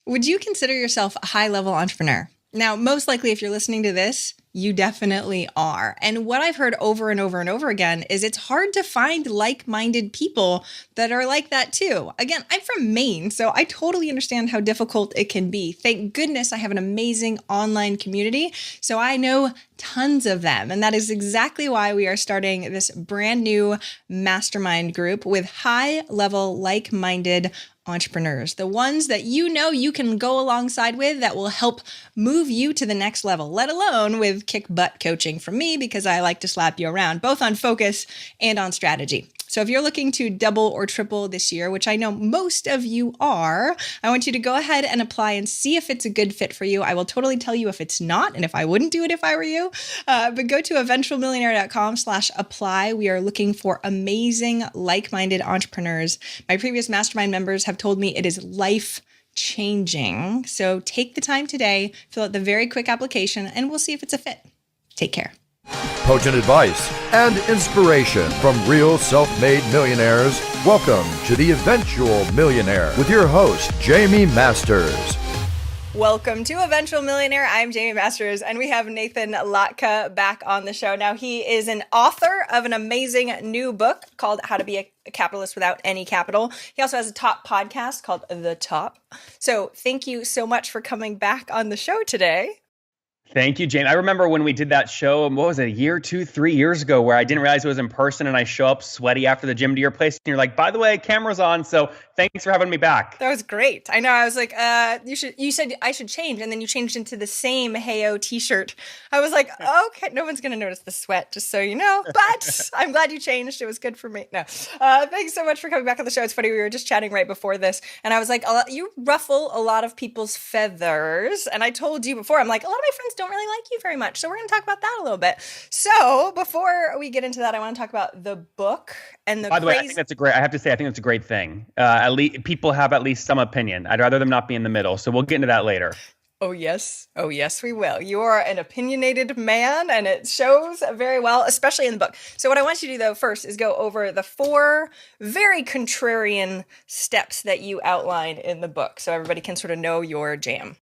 Would you consider yourself a high-level entrepreneur? Now, most likely, if you're listening to this, you definitely are. And what I've heard over and over and over again is it's hard to find like-minded people that are like that too. Again, I'm from Maine, so I totally understand how difficult it can be. Thank goodness I have an amazing online community, so I know tons of them. And that is exactly why we are starting this brand new mastermind group with high-level, like-minded entrepreneurs, the ones that you know you can go alongside with that will help move you to the next level, let alone with kick butt coaching from me, because I like to slap you around, both on focus and on strategy. So if you're looking to double or triple this year, which I know most of you are, I want you to go ahead and apply and see if it's a good fit for you. I will totally tell you if it's not and if I wouldn't do it if I were you. But go to eventualmillionaire.com/apply. We are looking for amazing, like-minded entrepreneurs. My previous mastermind members have told me it is life changing. So take the time today, fill out the very quick application, and we'll see if it's a fit. Take care. Potent advice and inspiration from real self-made millionaires. Welcome to The Eventual Millionaire with your host, Jamie Masters. Welcome to Eventual Millionaire. I'm Jamie Masters, and we have Nathan Latka back on the show. Now, he is an author of an amazing new book called How to Be a Capitalist Without Any Capital. He also has a top podcast called The Top. So thank you so much for coming back on the show today. Thank you, Jamie. I remember when we did that show, what was it, a year, 2, 3 years ago, where I didn't realize it was in person and I show up sweaty after the gym to your place and you're like, by the way, camera's on. So thanks for having me back. That was great. I know. I was like, you said I should change. And then you changed into the same Heyo t-shirt. I was like, okay, no one's going to notice the sweat, just so you know, but I'm glad you changed. It was good for me. No, thanks so much for coming back on the show. It's funny. We were just chatting right before this and I was like, you ruffle a lot of people's feathers. And I told you before, I'm like, a lot of my friends don't really like you very much. So we're going to talk about that a little bit. So before we get into that, I want to talk about the book and the By the way, I think that's I have to say, I think that's a great thing. At least people have at least some opinion. I'd rather them not be in the middle. So we'll get into that later. Oh, yes. Oh, yes, we will. You are an opinionated man, and it shows very well, especially in the book. So what I want you to do, though, first is go over the 4 very contrarian steps that you outline in the book so everybody can sort of know your jam.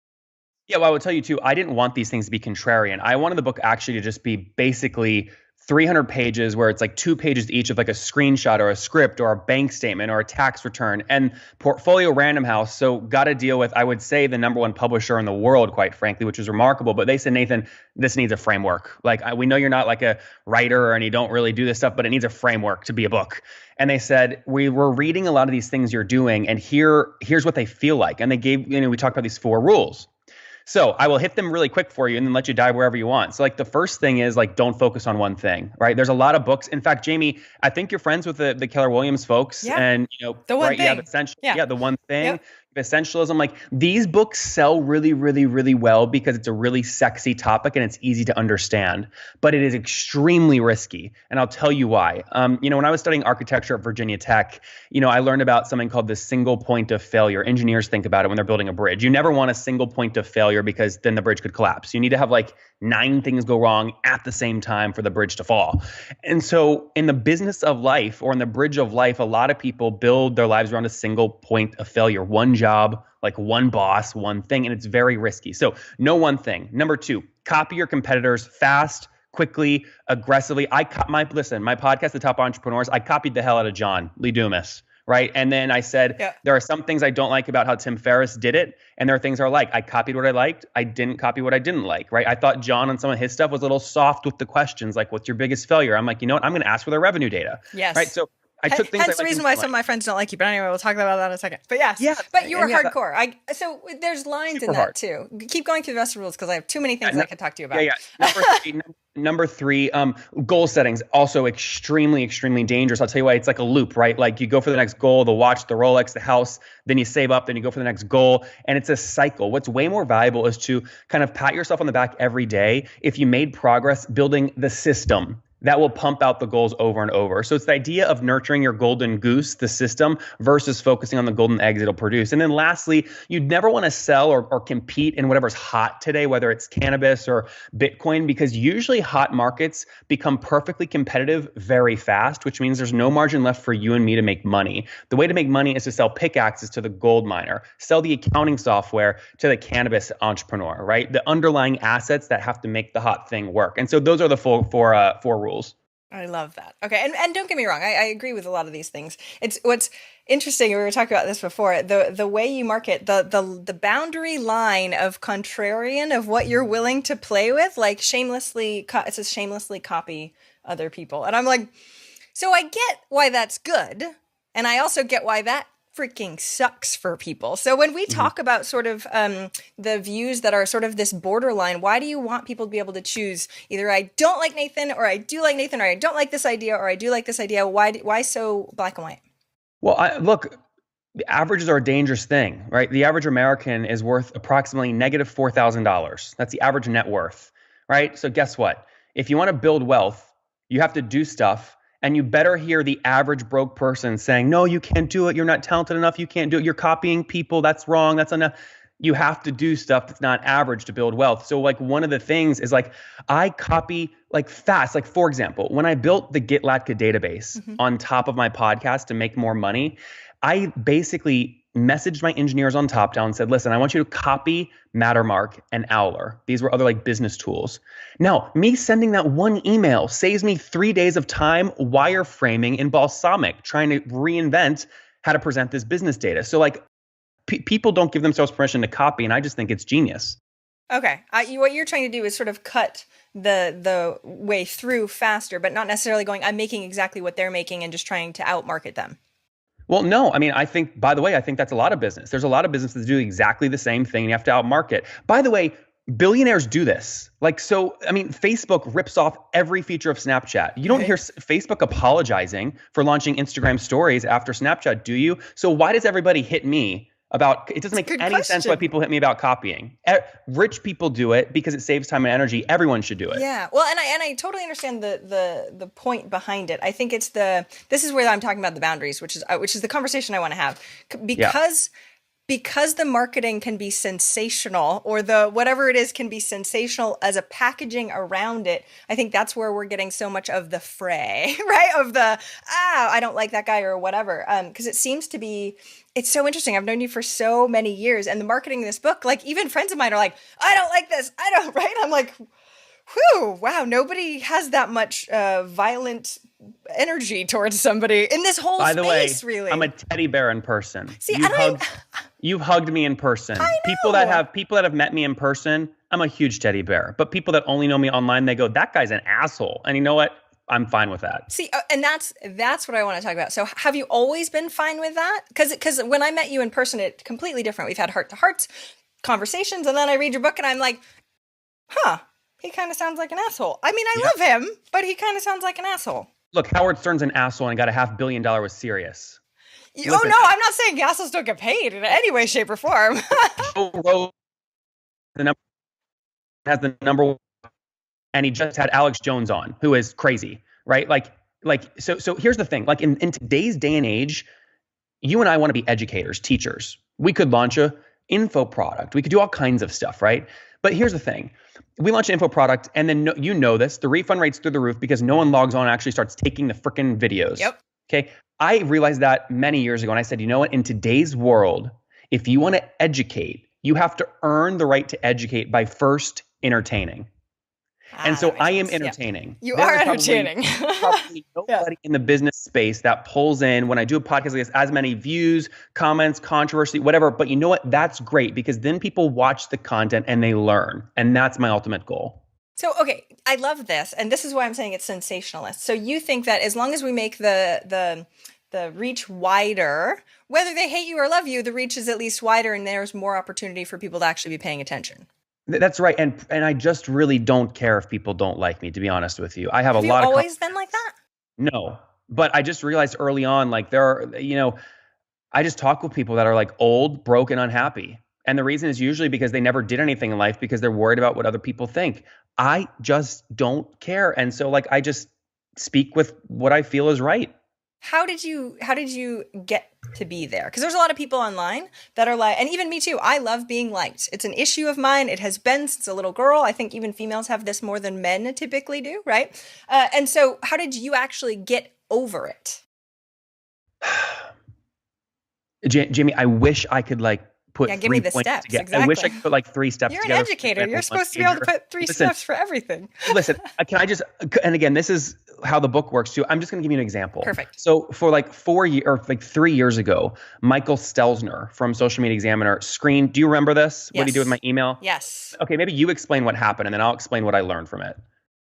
Yeah, well, I would tell you too, I didn't want these things to be contrarian. I wanted the book actually to just be basically 300 pages where it's like 2 pages each of like a screenshot or a script or a bank statement or a tax return and portfolio Random House. So got to deal with, I would say, the number 1 publisher in the world, quite frankly, which is remarkable. But they said, Nathan, this needs a framework. Like we know you're not like a writer and you don't really do this stuff, but it needs a framework to be a book. And they said, we were reading a lot of these things you're doing and here's what they feel like. And they gave, we talked about these 4 rules. So I will hit them really quick for you and then let you dive wherever you want. So like the first thing is like, don't focus on one thing, right? There's a lot of books. In fact, Jamie, I think you're friends with the Keller Williams folks. Yeah. And, the one thing. The one thing. Yep. Essentialism, like these books sell really, really, really well because it's a really sexy topic and it's easy to understand, but it is extremely risky. And I'll tell you why. When I was studying architecture at Virginia Tech, I learned about something called the single point of failure. Engineers think about it when they're building a bridge. You never want a single point of failure because then the bridge could collapse. You need to have like 9 things go wrong at the same time for the bridge to fall. And so in the business of life or in the bridge of life, a lot of people build their lives around a single point of failure, one job, like one boss, one thing, and it's very risky. So know one thing. Number 2, copy your competitors fast, quickly, aggressively. My podcast, The Top Entrepreneurs, I copied the hell out of John Lee Dumas. Right. And then I said, There are some things I don't like about how Tim Ferriss did it. And there are things I like. I copied what I liked. I didn't copy what I didn't like. Right. I thought John on some of his stuff was a little soft with the questions, like, what's your biggest failure? I'm like, you know what? I'm going to ask for their revenue data. Yes. Right. So I took things. That's the reason why some of my friends don't like you. But anyway, we'll talk about that in a second. But yes, but you were hardcore. So there's lines in that too. Keep going through the rest of the rules because I have too many things I can talk to you about. Number 3, goal settings, also extremely, extremely dangerous. I'll tell you why. It's like a loop, right? Like you go for the next goal, the watch, the Rolex, the house, then you save up, then you go for the next goal. And it's a cycle. What's way more valuable is to kind of pat yourself on the back every day if you made progress building the system. that will pump out the goals over and over. So it's the idea of nurturing your golden goose, the system, versus focusing on the golden eggs it'll produce. And then lastly, you'd never want to sell or compete in whatever's hot today, whether it's cannabis or Bitcoin, because usually hot markets become perfectly competitive very fast, which means there's no margin left for you and me to make money. The way to make money is to sell pickaxes to the gold miner, sell the accounting software to the cannabis entrepreneur, right? The underlying assets that have to make the hot thing work. And so those are the four rules. I love that. Okay. And don't get me wrong. I agree with a lot of these things. It's what's interesting. We were talking about this before. The way you market, the boundary line of contrarian of what you're willing to play with, like it says shamelessly copy other people. And I'm like, so I get why that's good. And I also get why that freaking sucks for people. So when we talk about sort of the views that are sort of this borderline, why do you want people to be able to choose either I don't like Nathan, or I do like Nathan, or I don't like this idea, or I do like this idea? Why so black and white? Well, look, the averages are a dangerous thing, right? The average American is worth approximately negative $4,000. That's the average net worth, right? So guess what? If you want to build wealth, you have to do stuff. And you better hear the average broke person saying, no, you can't do it. You're not talented enough. You can't do it. You're copying people. That's wrong. That's enough. You have to do stuff that's not average to build wealth. So like one of the things is like I copy like fast. Like for example, when I built the Latka database on top of my podcast to make more money, I basically messaged my engineers on top down and said, listen, I want you to copy Mattermark and Owler. These were other like business tools. Now, me sending that one email saves me 3 days of time wireframing in Balsamic, trying to reinvent how to present this business data. So like people don't give themselves permission to copy, and I just think it's genius. Okay. What you're trying to do is sort of cut the way through faster, but not necessarily going, I'm making exactly what they're making and just trying to outmarket them. Well, no, I mean, I think that's a lot of business. There's a lot of businesses that do exactly the same thing. You have to outmarket. By the way, billionaires do this. Like, so, I mean, Facebook rips off every feature of Snapchat. You don't hear Facebook apologizing for launching Instagram stories after Snapchat, do you? So why does everybody hit me about, it doesn't make any sense why people hit me about copying. Rich people do it because it saves time and energy. Everyone should do it. Yeah. Well, and I totally understand the point behind it. I think this is where I'm talking about the boundaries, which is the conversation I want to have, because the marketing can be sensational, or the whatever it is can be sensational as a packaging around it. I think that's where we're getting so much of the fray, right? Of the, I don't like that guy or whatever. Because it seems to be, it's so interesting. I've known you for so many years, and the marketing in this book, like even friends of mine are like, I don't like this. I don't, right? I'm like, whew, wow, nobody has that much violent energy towards somebody in this whole space, really. Really. I'm a teddy bear in person. See, You've hugged me in person. People that have met me in person, I'm a huge teddy bear. But people that only know me online, they go, that guy's an asshole. And you know what? I'm fine with that. See, and that's what I want to talk about. So have you always been fine with that? Because when I met you in person, it's completely different. We've had heart-to-heart conversations, and then I read your book and I'm like, he kind of sounds like an asshole. I mean, I love him, but he kind of sounds like an asshole. Look, Howard Stern's an asshole and got a $500 million with Sirius. Listen, oh, no, I'm not saying assholes don't get paid in any way, shape, or form. Joe Rogan has the number one, and he just had Alex Jones on, who is crazy, right? So here's the thing. Like in today's day and age, you and I want to be educators, teachers. We could launch a info product. We could do all kinds of stuff, right? But here's the thing. We launch an info product, and then you know this, the refund rate's through the roof because no one logs on and actually starts taking the freaking videos. Yep. Okay. I realized that many years ago, and I said, you know what? In today's world, if you want to educate, you have to earn the right to educate by first entertaining. And so I am entertaining. Yeah. You are entertaining. Probably nobody in the business space that pulls in, when I do a podcast like this, as many views, comments, controversy, whatever. But you know what? That's great, because then people watch the content and they learn. And that's my ultimate goal. So, okay, I love this. And this is why I'm saying it's sensationalist. So you think that as long as we make the reach wider, whether they hate you or love you, the reach is at least wider, and there's more opportunity for people to actually be paying attention. That's right. And I just really don't care if people don't like me, to be honest with you. I have a lot of... Have you always been like that? No. But I just realized early on, like I just talk with people that are like old, broke, and unhappy. And the reason is usually because they never did anything in life because they're worried about what other people think. I just don't care. And so like, I just speak with what I feel is right. How did you get to be there? Because there's a lot of people online that are like, and even me too, I love being liked. It's an issue of mine. It has been since a little girl. I think even females have this more than men typically do, right? And so how did you actually get over it? Jamie, I wish I could like put give 3 me the points steps. together. Exactly. I wish I could put like 3 steps You're together. an educator. You're supposed to be able to put 3 steps for everything. Listen, can I just, and again, this is how the book works too. I'm just going to give you an example. Perfect. So for like 3 years ago, Michael Stelzner from Social Media Examiner screened. Do you remember this? Yes. What did he do with my email? Yes. Okay, maybe you explain what happened and then I'll explain what I learned from it.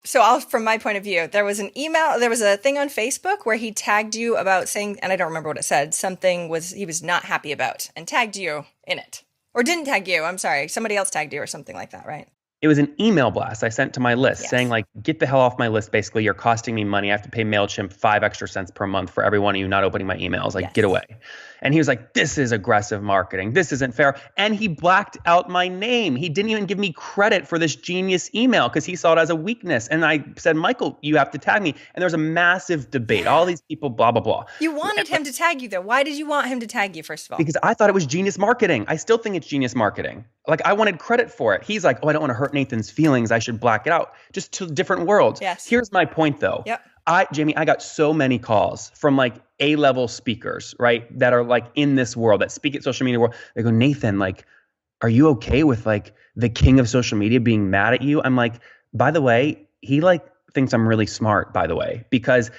So from my point of view, there was a thing on Facebook where he tagged you about saying, and I don't remember what it said, he was not happy about and tagged you in it. Or didn't tag you, I'm sorry. Somebody else tagged you or something like that, right? It was an email blast I sent to my list saying like, get the hell off my list. Basically, you're costing me money. I have to pay MailChimp 5 extra cents per month for every one of you not opening my emails. Like, get away. And he was like, this is aggressive marketing. This isn't fair. And he blacked out my name. He didn't even give me credit for this genius email because he saw it as a weakness. And I said, Michael, you have to tag me. And there was a massive debate. All these people, blah, blah, blah. You wanted him to tag you though. Why did you want him to tag you, first of all? Because I thought it was genius marketing. I still think it's genius marketing. Like I wanted credit for it. He's like, oh, I don't want to hurt Nathan's feelings. I should black it out. Just 2 different worlds. Yes. Here's my point though. Yep. Jamie, I got so many calls from like A-level speakers, right? That are like in this world, that speak at social media world. They go, Nathan, like, are you okay with like the king of social media being mad at you? I'm like, by the way, he like thinks I'm really smart, by the way, because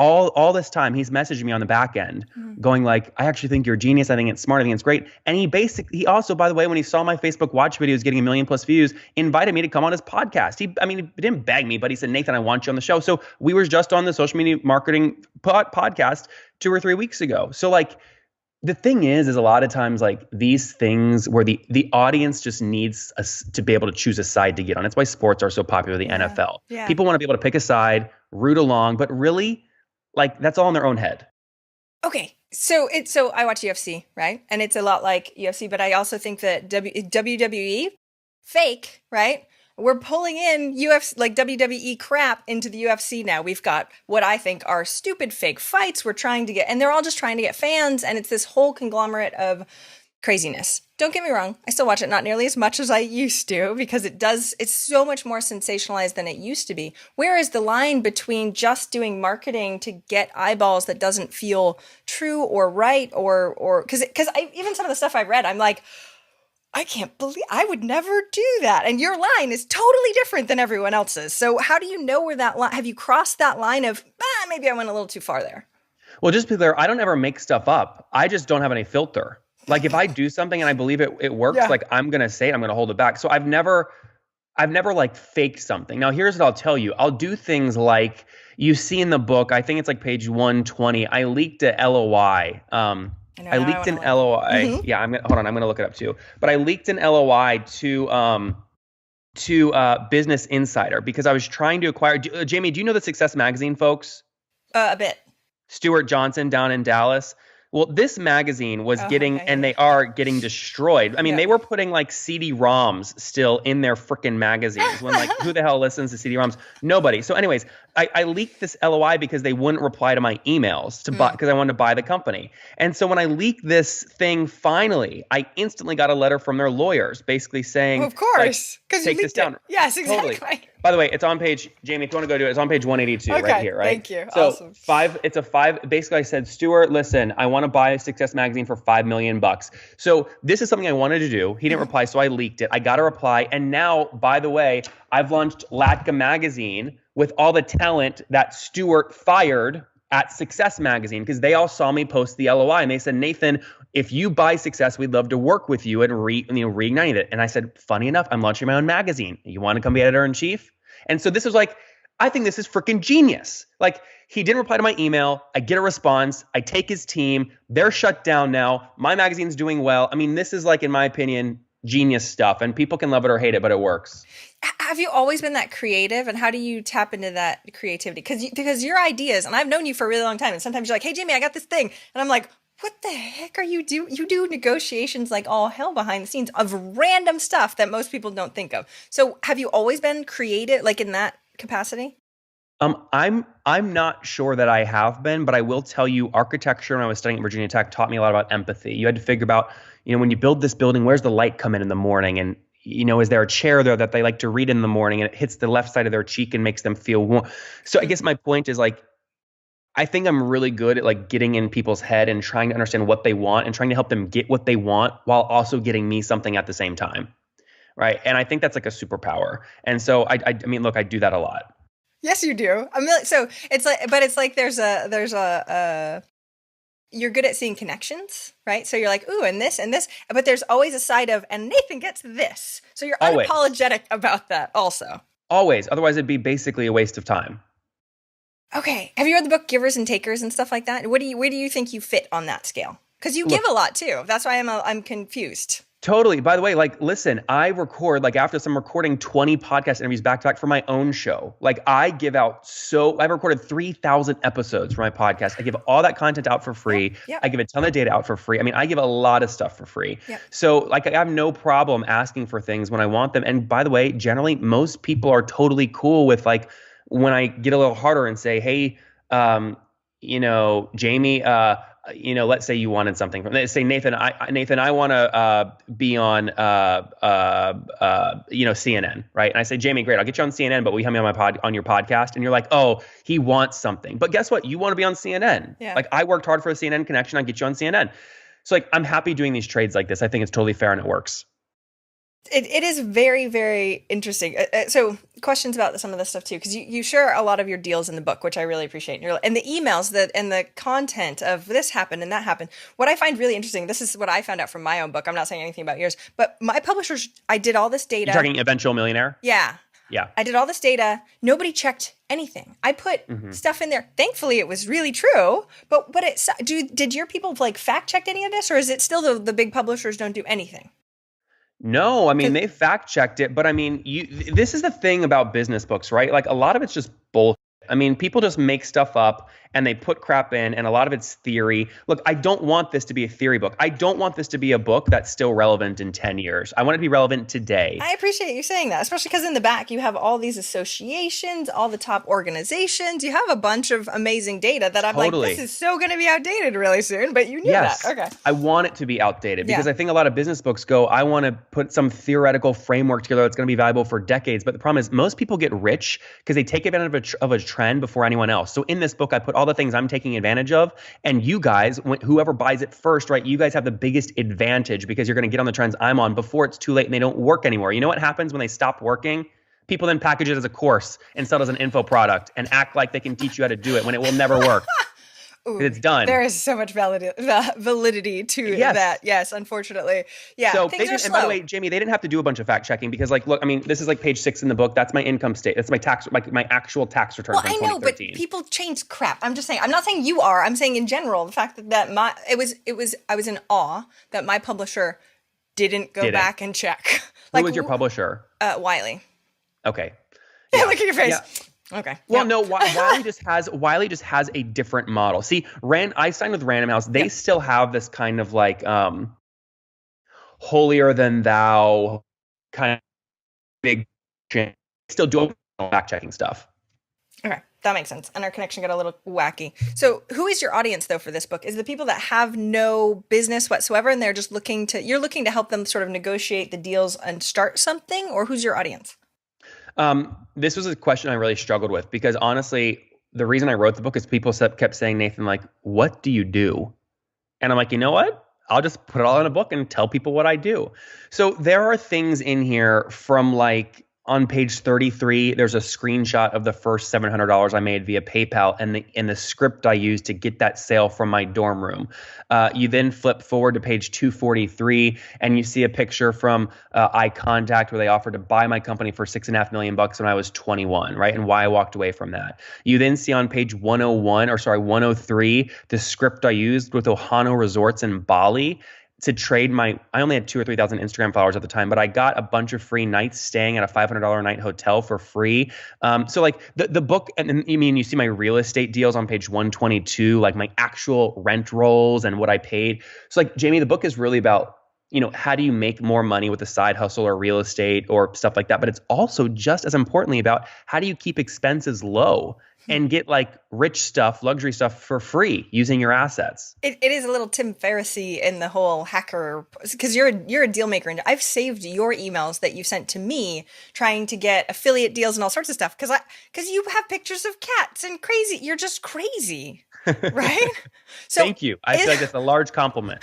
all this time he's messaging me on the back end going like, I actually think you're a genius. I think it's smart. I think it's great. And he also, by the way, when he saw my Facebook watch videos getting 1 million+ views, invited me to come on his podcast. He didn't beg me, but he said, Nathan, I want you on the show. So we were just on the social media marketing podcast 2 or 3 weeks ago. So like, the thing is a lot of times like these things where the audience just needs us to be able to choose a side to get on. That's why sports are so popular, the NFL. Yeah. People want to be able to pick a side, root along, but really, like that's all in their own head. Okay. So I watch UFC, right? And it's a lot like UFC, but I also think that WWE, fake, right? We're pulling in UFC, like WWE crap into the UFC now. We've got what I think are stupid fake fights. And they're all just trying to get fans. And it's this whole conglomerate of craziness. Don't get me wrong. I still watch it, not nearly as much as I used to, because it's so much more sensationalized than it used to be. Where is the line between just doing marketing to get eyeballs that doesn't feel true or right or because even some of the stuff I read, I'm like, I can't believe I would never do that. And your line is totally different than everyone else's. So how do you know where that line, have you crossed that line of, maybe I went a little too far there? Well, just to be clear, I don't ever make stuff up. I just don't have any filter. Like if I do something and I believe it works, like I'm going to say it, I'm going to hold it back. So I've never like faked something. Now here's what I'll tell you. I'll do things like you see in the book, I think it's like page 120. I leaked a LOI. I leaked an LOI. Mm-hmm. Yeah, hold on. I'm going to look it up too. But I leaked an LOI to Business Insider because I was trying to acquire. Jamie, do you know the Success Magazine, folks? A bit. Stuart Johnson down in Dallas. Well, this magazine was and they are getting destroyed. I mean, they were putting like CD-ROMs still in their freaking magazines when like, who the hell listens to CD-ROMs? Nobody. So anyways, I leaked this LOI because they wouldn't reply to my emails to buy, because I wanted to buy the company. And so when I leaked this thing, finally, I instantly got a letter from their lawyers basically saying, of course, because take this down. Yes, exactly. Totally. By the way, it's on page, Jamie, if you want to go do it, it's on page 182 right here, right? Thank you. So awesome. It's a 5. Basically, I said, Stuart, listen, I want to buy a Success Magazine for $5 million. So this is something I wanted to do. He didn't reply, so I leaked it. I got a reply. And now, by the way, I've launched Latka Magazine with all the talent that Stuart fired at Success Magazine because they all saw me post the LOI and they said, Nathan, if you buy Success, we'd love to work with you and reignite it. And I said, funny enough, I'm launching my own magazine. You want to come be editor-in-chief? And so this was like, I think this is freaking genius. Like he didn't reply to my email. I get a response. I take his team. They're shut down now. My magazine's doing well. I mean, this is like, in my opinion, genius stuff, and people can love it or hate it, but it works. Have you always been that creative, and how do you tap into that creativity? Because your ideas, and I've known you for a really long time, and sometimes you're like, hey, Jamie, I got this thing. And I'm like, what the heck are you doing? You do negotiations like all hell behind the scenes of random stuff that most people don't think of. So have you always been creative, like in that capacity? I'm not sure that I have been, but I will tell you, architecture when I was studying at Virginia Tech taught me a lot about empathy. You had to figure about, when you build this building, where's the light come in the morning, and is there a chair there that they like to read in the morning, and it hits the left side of their cheek and makes them feel warm. So I guess my point is like, I think I'm really good at like getting in people's head and trying to understand what they want and trying to help them get what they want while also getting me something at the same time. Right. And I think that's like a superpower. And so I mean, look, I do that a lot. Yes, you do. I mean, so it's like, but it's like there's a you're good at seeing connections, right? So you're like, ooh, and this, but there's always a side of, and Nathan gets this. So you're Always. unapologetic about that also. Always. Otherwise it'd be basically a waste of time. Okay. Have you read the book Givers and Takers and stuff like that? Where do you think you fit on that scale? Because you give a lot too. That's why I'm confused. Totally. By the way, like, listen, I record, like, after some recording 20 podcast interviews back to back for my own show. Like, I've recorded 3,000 episodes for my podcast. I give all that content out for free. Yep. I give a ton of data out for free. I mean, I give a lot of stuff for free. Yep. So, like, I have no problem asking for things when I want them. And by the way, generally, most people are totally cool with, like, when I get a little harder and say, hey, Jamie, let's say you wanted something from, say, Nathan, I want to be on, CNN, right? And I say, Jamie, great, I'll get you on CNN, but will you have me on your podcast? And you're like, oh, he wants something. But guess what? You want to be on CNN. Yeah. Like, I worked hard for a CNN connection. I get you on CNN. So, like, I'm happy doing these trades like this. I think it's totally fair and it works. It is very, very interesting. So questions about some of this stuff too, because you share a lot of your deals in the book, which I really appreciate. And the emails and the content of this happened and that happened. What I find really interesting, this is what I found out from my own book. I'm not saying anything about yours, but my publishers, I did all this data. You're talking Eventual Millionaire? Yeah. Yeah. I did all this data. Nobody checked anything. I put stuff in there. Thankfully, it was really true. But did your people like fact check any of this, or is it still the big publishers don't do anything? No, I mean, they fact checked it, but I mean, this is the thing about business books, right? Like, a lot of it's just bullshit. I mean, people just make stuff up and they put crap in, and a lot of it's theory. Look, I don't want this to be a theory book. I don't want this to be a book that's still relevant in 10 years. I want it to be relevant today. I appreciate you saying that, especially because in the back you have all these associations, all the top organizations. You have a bunch of amazing data that I'm like, this is so going to be outdated really soon, but you knew that. Okay. I want it to be outdated because I think a lot of business books go, I want to put some theoretical framework together that's going to be valuable for decades. But the problem is most people get rich because they take advantage of a trend before anyone else. So in this book, I put all the things I'm taking advantage of, and you guys, whoever buys it first, right? You guys have the biggest advantage because you're going to get on the trends I'm on before it's too late and they don't work anymore. You know what happens when they stop working? People then package it as a course and sell it as an info product and act like they can teach you how to do it when it will never work. Ooh, it's done. There is so much validity to that. Yes, unfortunately. Yeah. So and by the way, Jamie, they didn't have to do a bunch of fact checking because, like, look, I mean, this is like page 6 in the book. That's my income statement. That's my tax, my actual tax return from 2013. I know, but people change crap. I'm just saying. I'm not saying you are. I'm saying in general, the fact that I was in awe that my publisher didn't go back and check. Who was your publisher? Wiley. Okay. Yeah, look at your face. Yeah. Okay. Well, no, Wiley just has a different model. See, I signed with Random House. They still have this kind of like holier than thou kind of big change. Still doing fact checking stuff. Okay. That makes sense. And our connection got a little wacky. So who is your audience though for this book? Is it the people that have no business whatsoever and they're just you're looking to help them sort of negotiate the deals and start something, or who's your audience? This was a question I really struggled with because honestly, the reason I wrote the book is people kept saying, Nathan, like, what do you do? And I'm like, you know what? I'll just put it all in a book and tell people what I do. So there are things in here from like on page 33, there's a screenshot of the first $700 I made via PayPal and the script I used to get that sale from my dorm room. You then flip forward to page 243 and you see a picture from Eye Contact where they offered to buy my company for $6.5 million when I was 21, right? And why I walked away from that. You then see on page 103, the script I used with Ohano Resorts in Bali to trade I only had 2,000 or 3,000 Instagram followers at the time, but I got a bunch of free nights staying at a $500 a night hotel for free. So like the book, and then, you see my real estate deals on page 122, like my actual rent rolls and what I paid. So like, Jamie, the book is really about how do you make more money with a side hustle or real estate or stuff like that? But it's also just as importantly about how do you keep expenses low and get like rich stuff, luxury stuff for free using your assets. It is a little Tim Ferriss-y in the whole hacker, because you're a deal maker, and I've saved your emails that you sent to me trying to get affiliate deals and all sorts of stuff because you have pictures of cats and crazy. You're just crazy, right? So thank you. I feel like it's a large compliment.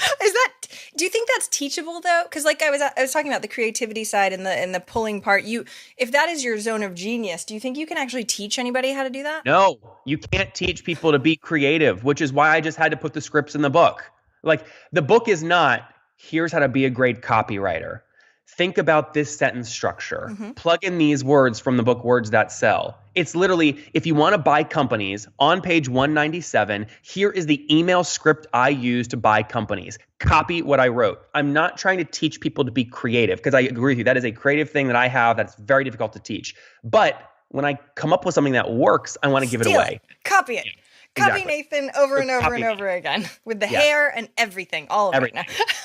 Do you think that's teachable though? Because like I was talking about the creativity side and the pulling part. If that is your zone of genius, do you think you can actually teach anybody how to do that? No, you can't teach people to be creative, which is why I just had to put the scripts in the book. Like the book is not, here's how to be a great copywriter. Think about this sentence structure. Plug in these words from the book Words That Sell. It's literally, if you want to buy companies, on page 197, here is the email script I use to buy companies. Copy what I wrote. I'm not trying to teach people to be creative, because I agree with you. That is a creative thing that I have that's very difficult to teach. But when I come up with something that works, I want to give it away. Copy it. Yeah, copy exactly. Nathan over and over and over again with the hair and everything, all of everything. it.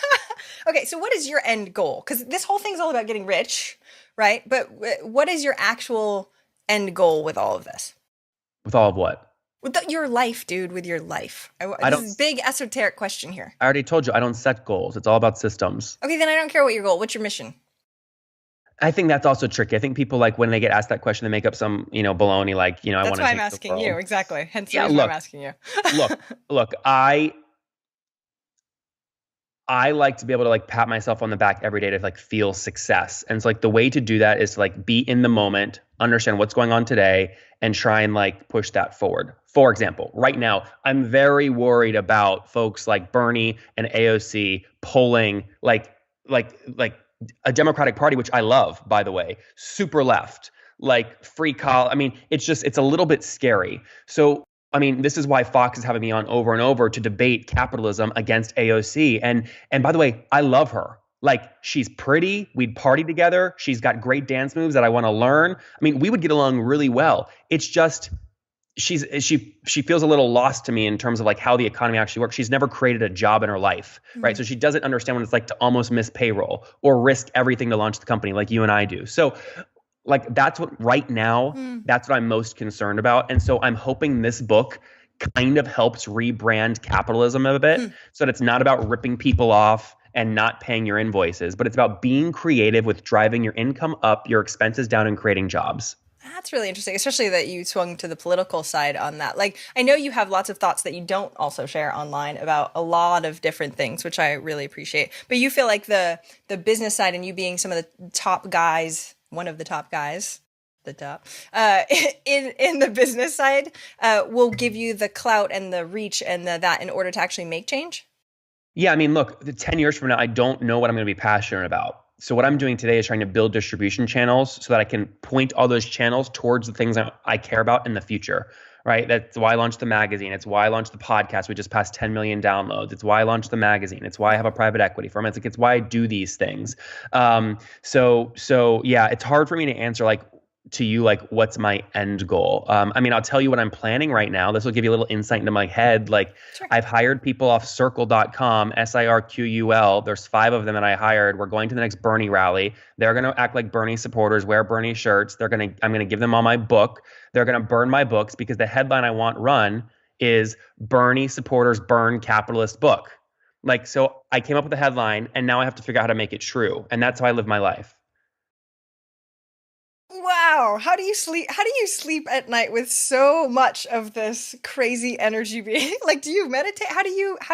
Okay, so what is your end goal? Because this whole thing's all about getting rich, right? But what is your actual end goal with all of this? With all of what? With your life, dude, with your life. This is a big esoteric question here. I already told you, I don't set goals. It's all about systems. Okay, then I don't care what your goal. What's your mission? I think that's also tricky. I think people, like, when they get asked that question, they make up some, baloney, like, I want to. That's why I'm asking you, exactly. Hence the reason I'm asking you. look, I like to be able to like pat myself on the back every day to like feel success. And so like the way to do that is to like be in the moment, understand what's going on today, and try and like push that forward. For example, right now, I'm very worried about folks like Bernie and AOC pulling like a Democratic Party, which I love, by the way, super left, like free college. I mean, it's a little bit scary. So this is why Fox is having me on over and over to debate capitalism against AOC. And by the way, I love her. Like, she's pretty. We'd party together. She's got great dance moves that I want to learn. We would get along really well. It's just she feels a little lost to me in terms of like how the economy actually works. She's never created a job in her life, right? So she doesn't understand what it's like to almost miss payroll or risk everything to launch the company like you and I do. So like that's what I'm most concerned about. And so I'm hoping this book kind of helps rebrand capitalism a bit so that it's not about ripping people off and not paying your invoices, but it's about being creative with driving your income up, your expenses down, and creating jobs. That's really interesting, especially that you swung to the political side on that. Like, I know you have lots of thoughts that you don't also share online about a lot of different things, which I really appreciate. But you feel like the business side and you being some of the top guys, one of the top guys, in the business side, will give you the clout and the reach and that in order to actually make change? Yeah, look, 10 years from now, I don't know what I'm going to be passionate about. So what I'm doing today is trying to build distribution channels so that I can point all those channels towards the things I care about in the future, right? That's why I launched the magazine. It's why I launched the podcast. We just passed 10 million downloads. It's why I launched the magazine. It's why I have a private equity firm. It's why I do these things. So yeah, it's hard for me to answer to you, what's my end goal? I'll tell you what I'm planning right now. This will give you a little insight into my head. Sure. I've hired people off circle.com, SIRQUL. There's 5 of them that I hired. We're going to the next Bernie rally. They're going to act like Bernie supporters, wear Bernie shirts. I'm going to give them all my book. They're going to burn my books because the headline I want run is Bernie supporters burn capitalist book. So I came up with the headline and now I have to figure out how to make it true. And that's how I live my life. Wow. How do you sleep? How do you sleep at night with so much of this crazy energy being do you meditate? How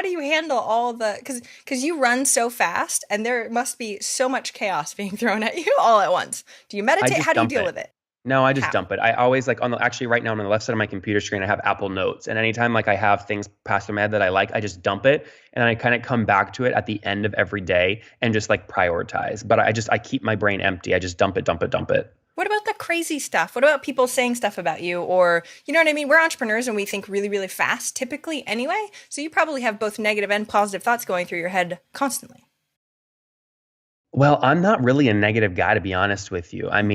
do you handle all the, cause you run so fast and there must be so much chaos being thrown at you all at once. Do you meditate? How do you deal with it? No, I just dump it. I always actually right now on the left side of my computer screen, I have Apple Notes. And anytime I have things pass through my head that I like, I just dump it. And then I kind of come back to it at the end of every day and just prioritize. But I keep my brain empty. I just dump it. What about the crazy stuff? What about people saying stuff about you? Or, you know what I mean? We're entrepreneurs and we think really, really fast, typically anyway. So you probably have both negative and positive thoughts going through your head constantly. Well, I'm not really a negative guy, to be honest with you. I've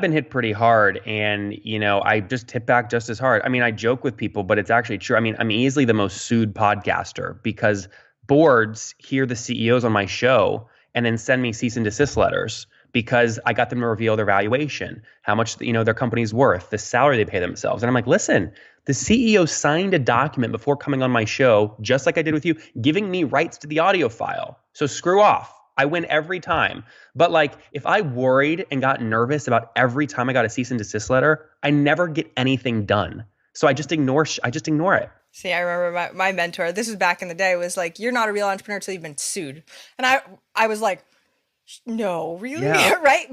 been hit pretty hard and, I just hit back just as hard. I joke with people, but it's actually true. I'm easily the most sued podcaster because boards hear the CEOs on my show and then send me cease and desist letters because I got them to reveal their valuation, how much, their company's worth, the salary they pay themselves. And I'm like, listen, the CEO signed a document before coming on my show, just like I did with you, giving me rights to the audio file. So screw off. I win every time. But like, if I worried and got nervous about every time I got a cease and desist letter, I never get anything done. So I just ignore it. See, I remember my mentor, this was back in the day, was like, you're not a real entrepreneur until you've been sued. And I was like, no, really? Yeah. Right?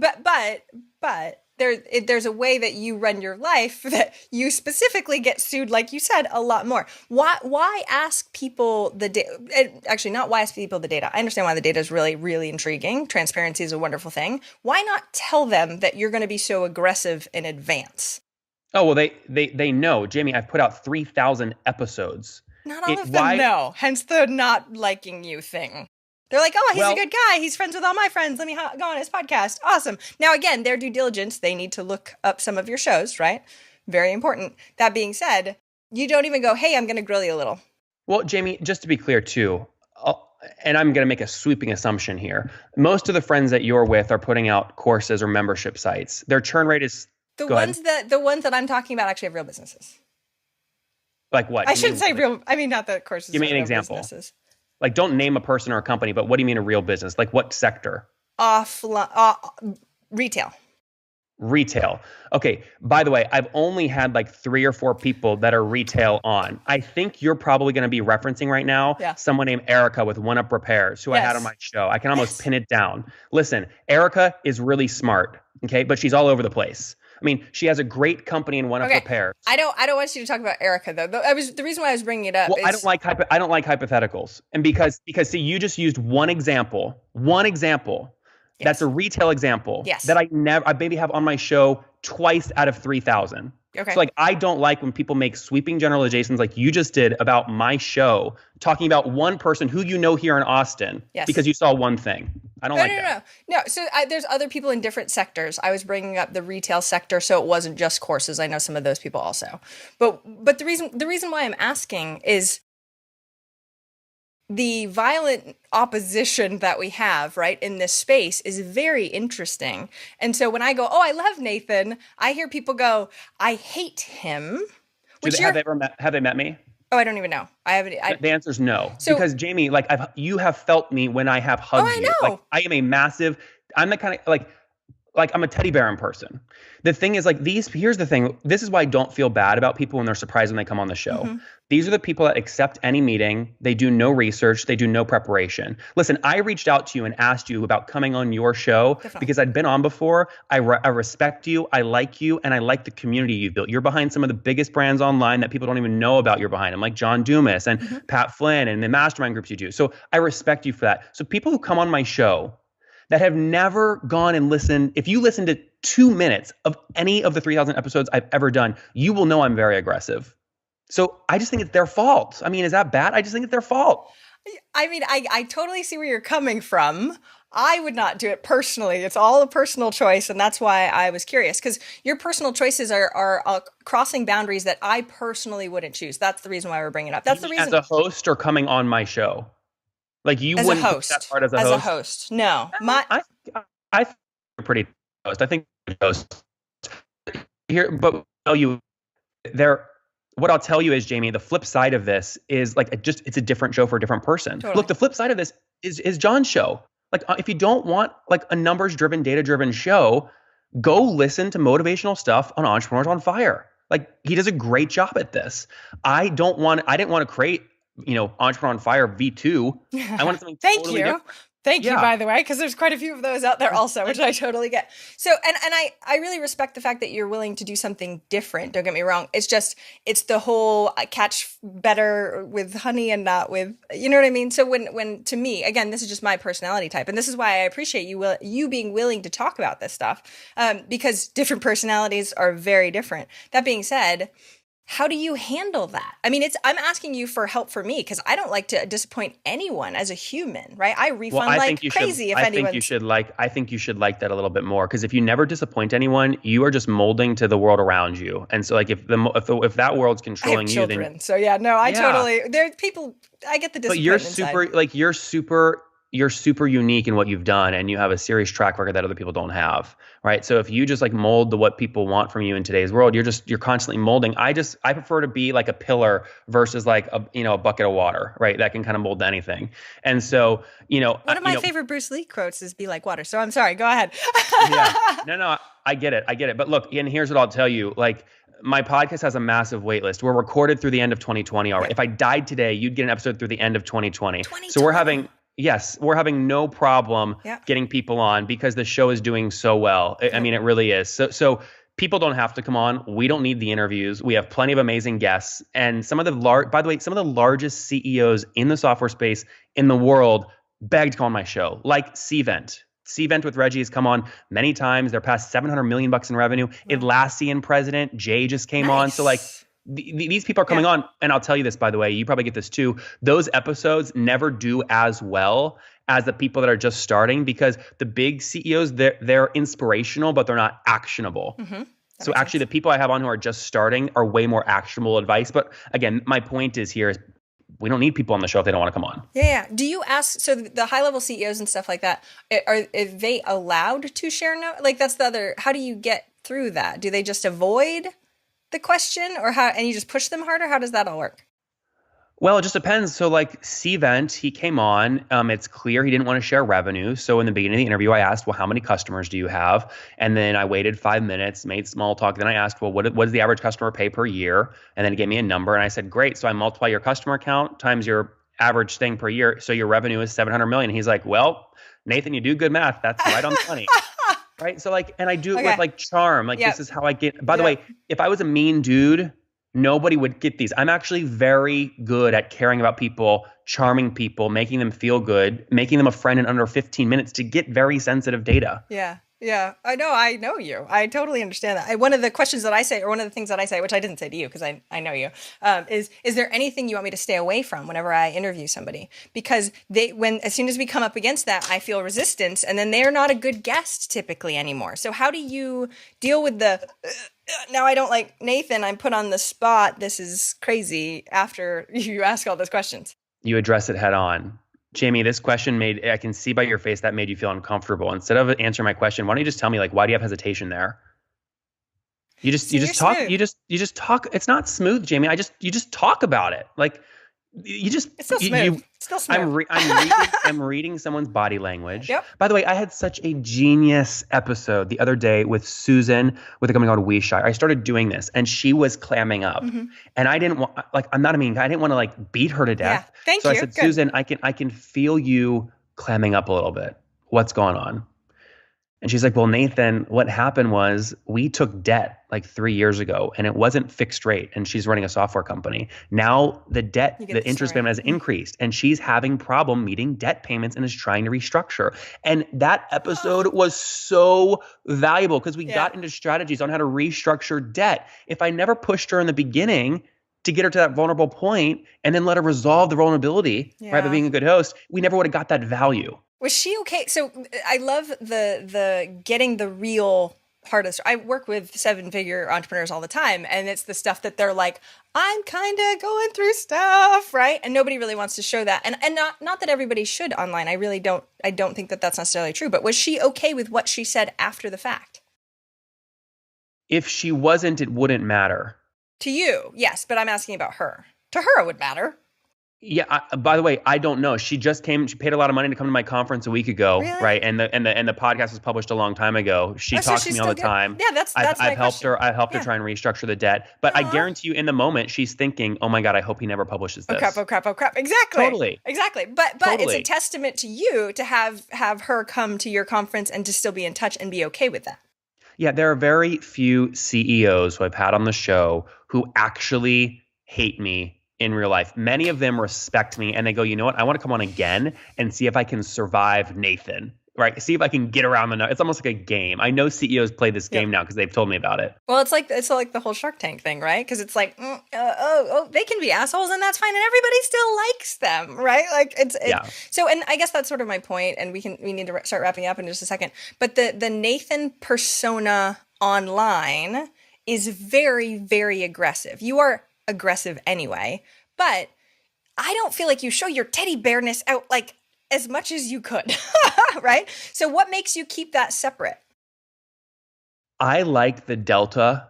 But there's a way that you run your life that you specifically get sued, like you said, a lot more. Why ask people the data? Actually, not why ask people the data. I understand why the data is really, really intriguing. Transparency is a wonderful thing. Why not tell them that you're going to be so aggressive in advance? Oh, well, they know. Jamie, I've put out 3,000 episodes. Not all of them know, hence the not liking you thing. They're like, oh, he's a good guy. He's friends with all my friends. Let me go on his podcast. Awesome. Now, again, their due diligence, they need to look up some of your shows, right? Very important. That being said, you don't even go, hey, I'm going to grill you a little. Well, Jamie, just to be clear too, and I'm going to make a sweeping assumption here. Most of the friends that you're with are putting out courses or membership sites. Their churn rate is the ones that I'm talking about actually have real businesses. Like what? I shouldn't say real. I mean, not that courses. Give me an example. Businesses. Like, don't name a person or a company, but what do you mean a real business? Like, what sector? Retail. Retail. Okay. By the way, I've only had like 3 or 4 people that are retail on. I think you're probably going to be referencing right now someone named Erica with One Up Repairs, who I had on my show. I can almost pin it down. Listen, Erica is really smart, okay, but she's all over the place. I mean, she has a great company in One Up Repairs. I don't want you to talk about Erica though. The reason why I was bringing it up. Well, I don't like hypotheticals, and because see, you just used one example. Yes. That's a retail example. Yes. That I maybe have on my show twice out of 3,000. Okay. So like, I don't like when people make sweeping generalizations like you just did about my show, talking about one person who here in Austin because you saw one thing. I don't like that. No. So there's other people in different sectors. I was bringing up the retail sector, so it wasn't just courses. I know some of those people also. But the reason why I'm asking is the violent opposition that we have, right, in this space is very interesting. And so when I go, oh, I love Nathan, I hear people go, I hate him. Have they met me? Oh, I don't even know. I haven't. The answer is no. So, because Jamie, like you have felt me when I have hugged you. Like, I am I'm the kind of like I'm a teddy bear in person. The thing is, like, here's the thing. This is why I don't feel bad about people when they're surprised when they come on the show. Mm-hmm. These are the people that accept any meeting. They do no research. They do no preparation. Listen, I reached out to you and asked you about coming on your show because I'd been on before. I respect you. I like you. And I like the community you've built. You're behind some of the biggest brands online that people don't even know about. You're behind them, like John Dumas and Pat Flynn and the mastermind groups you do. So I respect you for that. So people who come on my show that have never gone and listened, if you listen to 2 minutes of any of the 3,000 episodes I've ever done, you will know I'm very aggressive. So I just think it's their fault. I mean, is that bad? I just think it's their fault. I mean, I totally see where you're coming from. I would not do it personally. It's all a personal choice. And that's why I was curious, because your personal choices are crossing boundaries that I personally wouldn't choose. That's the reason why we're bringing it up. That's the reason. As a host or coming on my show? Like, you wouldn't put that part as a host? As a host, no. I think you're pretty host. I think you're a host. Here, but what I'll tell you is, Jamie, the flip side of this is like it's a different show for a different person. Totally. Look, the flip side of this is John's show. Like, if you don't want like a numbers-driven, data-driven show, go listen to motivational stuff on Entrepreneurs on Fire. Like, he does a great job at this. I didn't want to create, Entrepreneur on Fire V2. I wanted something totally different. Thank you, by the way, because there's quite a few of those out there also, which I totally get. So, and I really respect the fact that you're willing to do something different. Don't get me wrong. It's the whole catch better with honey and not with, you know what I mean? So when to me, again, this is just my personality type. And this is why I appreciate you being willing to talk about this stuff, because different personalities are very different. That being said, how do you handle that? I mean, I'm asking you for help for me because I don't like to disappoint anyone as a human, right? I refund crazy if anyone. I think you should like that a little bit more, because if you never disappoint anyone, you are just molding to the world around you. And so, like, if that world's controlling you, then so yeah, no, I totally. There are people. I get the disappointment. But you're super. you're super unique in what you've done, and you have a serious track record that other people don't have, right? So if you just like mold to what people want from you in today's world, you're constantly molding. I prefer to be like a pillar versus like a bucket of water, right? That can kind of mold to anything. And so, one of my favorite Bruce Lee quotes is "Be like water." So I'm sorry, go ahead. Yeah, no, I get it. But look, and here's what I'll tell you, like, my podcast has a massive wait list. We're recorded through the end of 2020 already. If I died today, you'd get an episode through the end of 2020. So we're having no problem getting people on because the show is doing so well. I mean, it really is. So people don't have to come on. We don't need the interviews. We have plenty of amazing guests. And some of the largest CEOs in the software space in the world begged to come on my show, like Cvent. Cvent with Reggie has come on many times. They're past $700 million in revenue. Atlassian president Jay just came on. So like these people are coming on. And I'll tell you this, by the way, you probably get this too. Those episodes never do as well as the people that are just starting, because the big CEOs, they're inspirational, but they're not actionable. Mm-hmm. So actually the people I have on who are just starting are way more actionable advice. But again, my point is we don't need people on the show if they don't want to come on. Yeah. Do you ask, so the high level CEOs and stuff like that, are they allowed to share like that's the other, how do you get through that? Do they just avoid the question, or and you just push them harder? How does that all work? Well, it just depends. So like Cvent, he came on. It's clear he didn't want to share revenue. So in the beginning of the interview, I asked, well, how many customers do you have? And then I waited 5 minutes, made small talk. Then I asked, well, what does the average customer pay per year? And then he gave me a number. And I said, great. So I multiply your customer count times your average thing per year. So your revenue is 700 million. He's like, well, Nathan, you do good math. That's right on the money. Right. So like, and I do it with like charm. Like this is how I get, by the way, if I was a mean dude, nobody would get these. I'm actually very good at caring about people, charming people, making them feel good, making them a friend in under 15 minutes to get very sensitive data. Yeah. Yeah. I know you. I totally understand that. One of the questions that I say, or one of the things that I say, which I didn't say to you because I know you, is there anything you want me to stay away from whenever I interview somebody? Because as soon as we come up against that, I feel resistance, and then they're not a good guest typically anymore. So how do you deal with now I don't like Nathan, I'm put on the spot, this is crazy, after you ask all those questions? You address it head on. Jamie, this question I can see by your face that made you feel uncomfortable. Instead of answering my question, why don't you just tell me, like, why do you have hesitation there? You just talk. Smooth. You just talk. It's not smooth, Jamie. You just talk about it. Like, it's still smooth. It's still smooth. I'm reading someone's body language. Yep. By the way, I had such a genius episode the other day with Susan with a company called WeShy. I started doing this, and she was clamming up, and I didn't want, like, I'm not a mean guy. I didn't want to like beat her to death. Yeah. Thank you. So I said, good. Susan, I can feel you clamming up a little bit. What's going on? And she's like, well, Nathan, what happened was we took debt like 3 years ago, and it wasn't fixed rate. And she's running a software company. Now the interest payment has increased, and she's having problem meeting debt payments and is trying to restructure. And that episode was so valuable because we got into strategies on how to restructure debt. If I never pushed her in the beginning to get her to that vulnerable point and then let her resolve the vulnerability, right, by being a good host, we never would have got that value. Was she okay? So I love the getting the real part of. I work with 7-figure entrepreneurs all the time, and it's the stuff that they're like, I'm kind of going through stuff, right? And nobody really wants to show that. And not that everybody should online. I really don't. I don't think that that's necessarily true. But was she okay with what she said after the fact? If she wasn't, it wouldn't matter. To you, yes, but I'm asking about her. To her, it would matter. Yeah. By the way, I don't know. She just came. She paid a lot of money to come to my conference a week ago, right? And the podcast was published a long time ago. She talks to me all the time. Yeah, that's I've helped her. I helped her try and restructure the debt. But I guarantee you, in the moment, she's thinking, "Oh my God, I hope he never publishes this." Oh crap! Exactly. Totally. Exactly. But it's a testament to you to have her come to your conference and to still be in touch and be okay with that. Yeah, there are very few CEOs who I've had on the show who actually hate me in real life. Many of them respect me, and they go, you know what? I want to come on again and see if I can survive Nathan, right? See if I can get around it's almost like a game. I know CEOs play this game now because they've told me about it. Well, it's like the whole Shark Tank thing, right? Because it's like, they can be assholes and that's fine, and everybody still likes them, right? Like So, and I guess that's sort of my point, and we need to start wrapping up in just a second. But the Nathan persona online is very, very aggressive. You are aggressive anyway, but I don't feel like you show your teddy bearness out like as much as you could, right? So what makes you keep that separate? I like the delta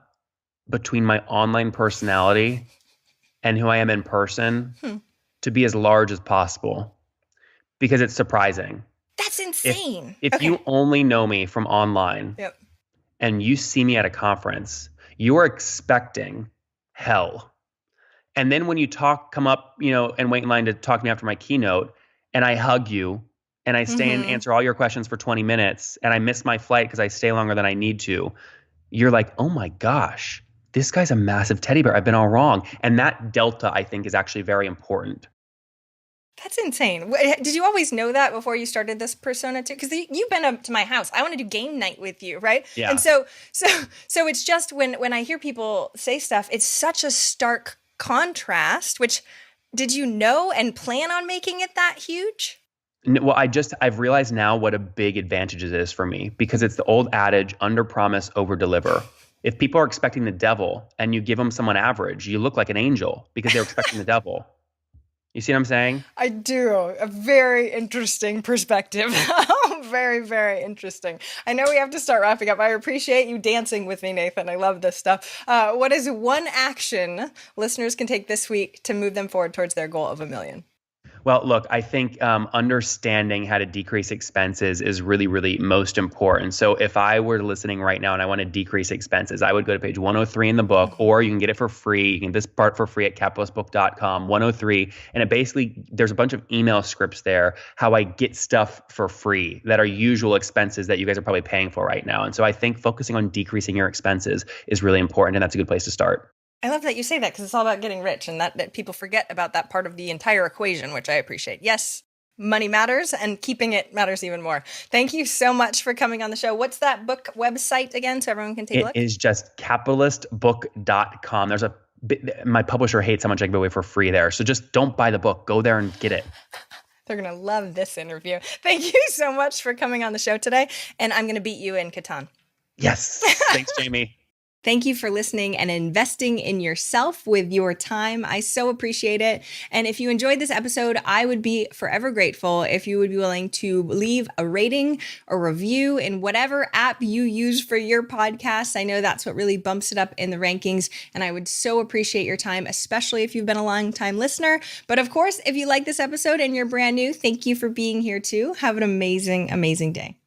between my online personality and who I am in person to be as large as possible because it's surprising. That's insane. If you only know me from online Yep. and you see me at a conference, you are expecting hell. And then when you come up, and wait in line to talk to me after my keynote, and I hug you and I stay and answer all your questions for 20 minutes and I miss my flight because I stay longer than I need to, you're like, oh my gosh, this guy's a massive teddy bear. I've been all wrong. And that delta, I think, is actually very important. That's insane. Did you always know that before you started this persona too? Because you've been up to my house. I want to do game night with you, right? Yeah. And so it's just when I hear people say stuff, it's such a stark contrast. Which, did you know and plan on making it that huge? Well, I've realized now what a big advantage it is for me because it's the old adage, under promise, over deliver. If people are expecting the devil and you give them someone average, you look like an angel because they're expecting the devil. You see what I'm saying? I do. A very interesting perspective. Very, very interesting. I know we have to start wrapping up. I appreciate you dancing with me, Nathan. I love this stuff. What is one action listeners can take this week to move them forward towards their goal of 1 million? Well, look, I think understanding how to decrease expenses is really, really most important. So if I were listening right now and I want to decrease expenses, I would go to page 103 in the book, or you can get it for free. You can get this part for free at capitalistbook.com, 103. And it basically, there's a bunch of email scripts there, how I get stuff for free that are usual expenses that you guys are probably paying for right now. And so I think focusing on decreasing your expenses is really important. And that's a good place to start. I love that you say that because it's all about getting rich and that people forget about that part of the entire equation, which I appreciate. Yes, money matters and keeping it matters even more. Thank you so much for coming on the show. What's that book website again so everyone can take a look? It is just capitalistbook.com. My publisher hates how much I give away for free there. So just don't buy the book. Go there and get it. They're going to love this interview. Thank you so much for coming on the show today. And I'm going to beat you in Catan. Yes. Thanks, Jamie. Thank you for listening and investing in yourself with your time. I so appreciate it. And if you enjoyed this episode, I would be forever grateful if you would be willing to leave a rating or review in whatever app you use for your podcast. I know that's what really bumps it up in the rankings. And I would so appreciate your time, especially if you've been a long-time listener. But of course, if you like this episode and you're brand new, thank you for being here too. Have an amazing, amazing day.